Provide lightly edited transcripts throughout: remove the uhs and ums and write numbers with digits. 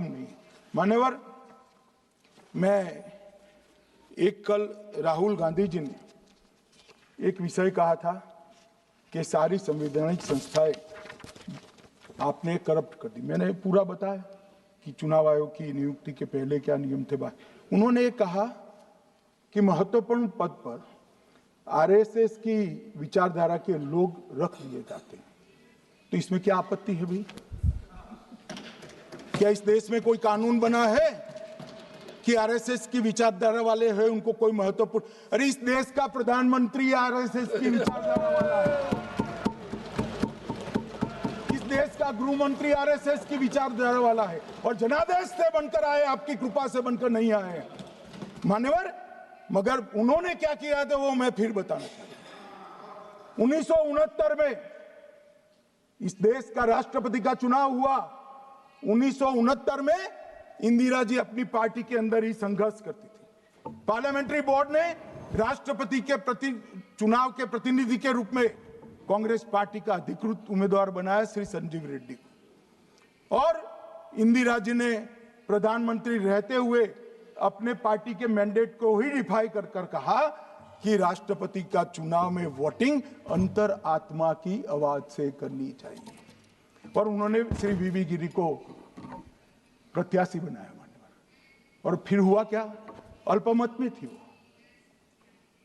नहीं। मान्यवर, मैं कल राहुल गांधी जी ने एक विषय कहा था कि सारी संवैधानिक संस्थाएं आपने करप्ट कर दी। मैंने पूरा बताया कि चुनाव आयोग की नियुक्ति के पहले क्या नियम थे। उन्होंने कहा कि महत्वपूर्ण पद पर आरएसएस की विचारधारा के लोग रख दिए जाते हैं, तो इसमें क्या आपत्ति है भाई? क्या इस देश में कोई कानून बना है कि आरएसएस की विचारधारा वाले हैं उनको कोई महत्वपूर्ण? अरे इस देश का प्रधानमंत्री आरएसएस की विचारधारा वाला है, इस देश का गृह मंत्री आरएसएस की विचारधारा वाला है, और जनादेश से बनकर आए, आपकी कृपा से बनकर नहीं आए मान्यवर। मगर उन्होंने क्या किया था वो मैं फिर बताना चाहता हूं। 1969 में इस देश का राष्ट्रपति का चुनाव हुआ। 1969 में इंदिरा जी अपनी पार्टी के अंदर ही संघर्ष करती थी। पार्लियामेंट्री बोर्ड ने राष्ट्रपति के चुनाव के प्रतिनिधि के रूप में कांग्रेस पार्टी का अधिकृत उम्मीदवार बनाया श्री संजीव रेड्डी को, और इंदिरा जी ने प्रधानमंत्री रहते हुए अपने पार्टी के मैंडेट को ही डिफाई कर कहा कि राष्ट्रपति का चुनाव में वोटिंग अंतर आत्मा की आवाज से करनी चाहिए, और उन्होंने श्री वीवी गिरी को प्रत्याशी बनाया मान्यवर। और फिर हुआ क्या? अल्पमत में थी वो।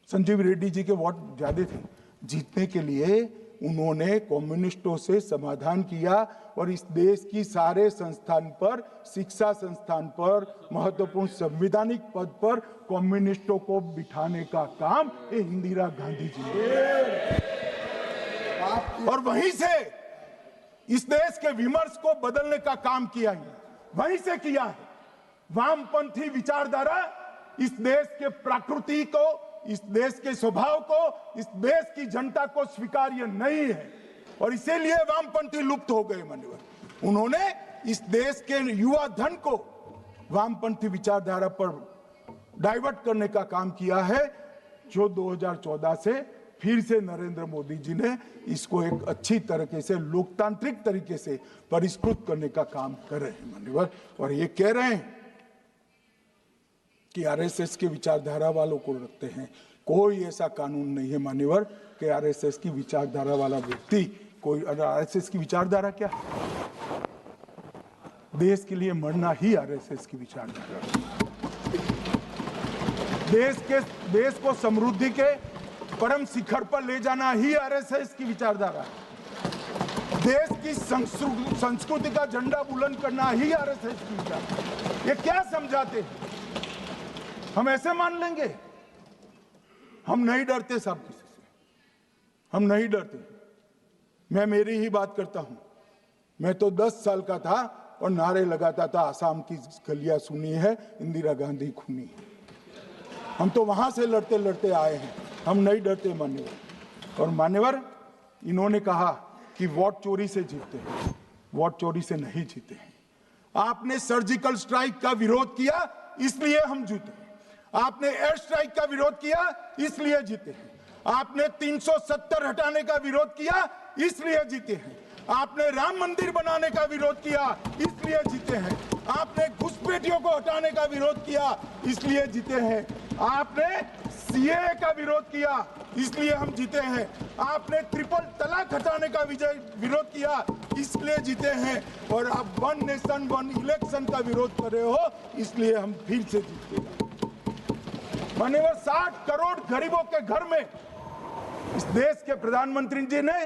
संजीव रेड्डी जी के वोट ज्यादा थे। जीतने के लिए उन्होंने कम्युनिस्टों से समाधान किया, और इस देश की सारे संस्थान पर, शिक्षा संस्थान पर, महत्वपूर्ण संवैधानिक पद पर कम्युनिस्टों को बिठाने का काम ये इंदिरा गांधी जी ने, और वहीं से इस देश के विमर्श को बदलने का काम किया है, वहीं से किया है। वामपंथी विचारधारा इस देश के प्रकृति को, इस देश के स्वभाव को, इस देश की जनता को स्वीकार्य नहीं है, और इसीलिए वामपंथी लुप्त हो गए मान्यवर। उन्होंने इस देश के युवा धन को वामपंथी विचारधारा पर डाइवर्ट करने का काम किया है, जो 2014 से फिर से नरेंद्र मोदी जी ने इसको एक अच्छी तरीके से, लोकतांत्रिक तरीके से परिष्कृत करने का काम कर रहे हैं मान्यवर। और ये कह रहे हैं कि आरएसएस के विचारधारा वालों को रखते हैं। कोई ऐसा कानून नहीं है मान्यवर कि आरएसएस की विचारधारा वाला व्यक्ति कोई, आरएसएस की विचारधारा क्या है? देश के लिए मरना ही आरएसएस की विचारधारा। देश को समृद्धि के परम शिखर पर ले जाना ही आरएसएस की विचारधारा है। देश की संस्कृति का झंडा बुलंद करना ही आरएसएस की विचारधारा। ये क्या समझाते हैं? हम ऐसे मान लेंगे? हम नहीं डरते साहब किसी से, हम नहीं डरते। मैं मेरी ही बात करता हूं। मैं तो 10 साल का था और नारे लगाता था, आसाम की गलियां सुनी है, इंदिरा गांधी खूनी है। हम तो वहां से लड़ते लड़ते आए हैं, हम नहीं डरते मान्यवर। और मान्यवर, इन्होंने कहा कि वोट चोरी से जीतते हैं। वोट चोरी से नहीं जीते हैं। आपने सर्जिकल स्ट्राइक का विरोध किया, इसलिए हम जीते। आपने एयर स्ट्राइक का विरोध किया, इसलिए जीते हैं। आपने 370 हटाने का विरोध किया, इसलिए जीते हैं। आपने राम मंदिर बनाने का विरोध किया, इसलिए जीते हैं। आपने घुसपैठियों को हटाने का विरोध किया, इसलिए जीते हैं। आपने सीएए का विरोध किया, इसलिए हम जीते हैं। आपने ट्रिपल तलाक हटाने का विरोध किया, इसलिए जीते हैं। और आप वन नेशन वन इलेक्शन का विरोध कर रहे हो, इसलिए हम फिर से जीते हैं मान्यवर। 60 करोड़ गरीबों के घर में इस देश के प्रधानमंत्री जी ने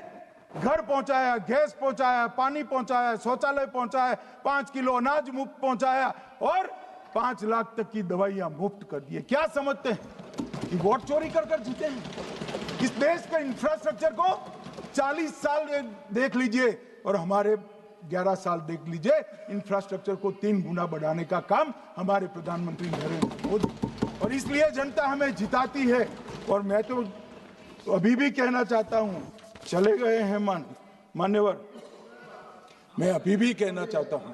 घर पहुंचाया, गैस पहुंचाया, पानी पहुंचाया, शौचालय पहुंचाया, 5 किलो अनाज मुफ्त पहुंचाया, और 5 लाख तक की दवाइयां मुफ्त कर दी। क्या समझते हैं कि वोट चोरी कर कर जीते हैं? इस देश के इंफ्रास्ट्रक्चर को 40 साल देख लीजिए, और हमारे 11 साल देख लीजिए। इंफ्रास्ट्रक्चर को 3 गुना बढ़ाने का काम हमारे प्रधानमंत्री नरेंद्र मोदी, और इसलिए जनता हमें जिताती है। और मैं तो अभी भी कहना चाहता हूं, चले गए हैं मान्यवर, मैं अभी भी कहना चाहता हूं,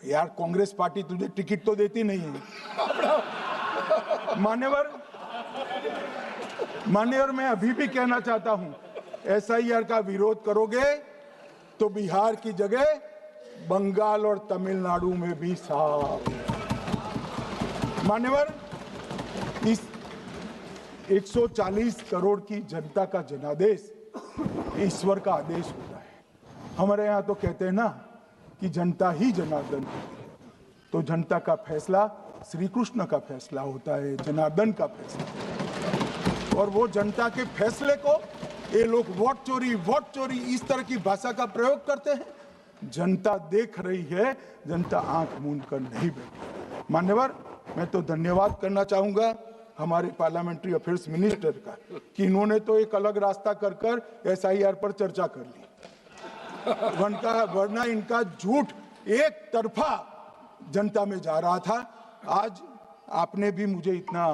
यार कांग्रेस पार्टी तुझे टिकट तो देती नहीं है मान्यवर। मैं अभी भी कहना चाहता हूं, एसआईआर का विरोध करोगे तो बिहार की जगह बंगाल और तमिलनाडु में भी साफ। मान्यवर, इस 140 करोड़ की जनता का जनादेश ईश्वर का आदेश होता है। हमारे यहाँ तो कहते हैं ना कि जनता ही जनार्दन है। तो जनता का फैसला श्री कृष्ण का फैसला होता है, जनार्दन का फैसला। और वो जनता के फैसले को ये लोग वोट चोरी इस तरह की भाषा का प्रयोग करते हैं। जनता देख रही है, जनता आंख मूंद कर नहीं बैठी। मान्यवर, मैं तो धन्यवाद करना चाहूंगा हमारे पार्लियामेंट्री अफेयर्स मिनिस्टर का कि इन्होंने तो एक अलग रास्ता कर SIR पर चर्चा कर ली। वरना इनका झूठ एक तरफा जनता में जा रहा था। आज आपने भी मुझे इतना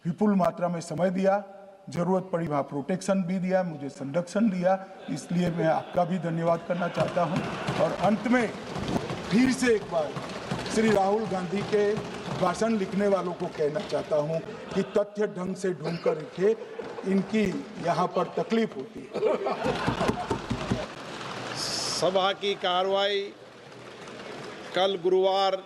विपुल मात्रा में समय दिया, जरूरत पड़ी वहाँ प्रोटेक्शन भी दिया, मुझे संरक्षण दिया, इसलिए मैं आपका भी धन्यवाद करना चाहता हूँ। और अंत में फिर से एक बार श्री राहुल गांधी के भाषण लिखने वालों को कहना चाहता हूँ कि तथ्य ढंग से ढूंढ कर रखे, इनकी यहाँ पर तकलीफ होती है। सभा की कार्रवाई कल गुरुवार